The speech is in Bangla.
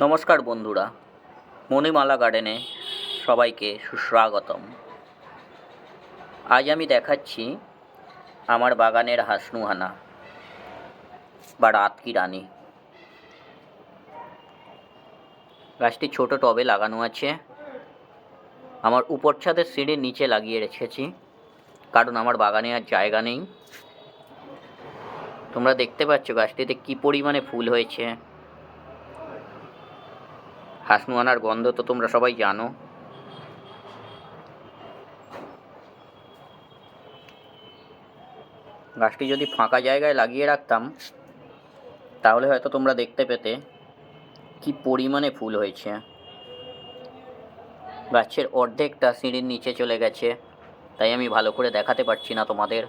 নমস্কার বন্ধুরা, মণিমালা গার্ডেনে সবাইকে সুস্বাগতম। আজ আমি দেখাচ্ছি আমার বাগানের হাসনুহানা বা রাত কি রানী। গাছটি ছোট টবে লাগানো আছে। আমার উপর ছাদের সিঁড়ির নিচে লাগিয়ে রেখেছি, কারণ আমার বাগানে আর জায়গা নেই। তোমরা দেখতে পাচ্ছ গাছটিতে কী পরিমাণে ফুল হয়েছে। হাসনুহানার গন্ধ তো তোমরা সবাই জানো। গাছটি যদি ফাঁকা জায়গায় লাগিয়ে রাখতাম তাহলে হয়তো তোমরা দেখতে পেতে কি পরিমাণে ফুল হয়েছে। গাছের অর্ধেকটা সিঁড়ির নিচে চলে গেছে, তাই আমি ভালো করে দেখাতে পারছি না তোমাদের।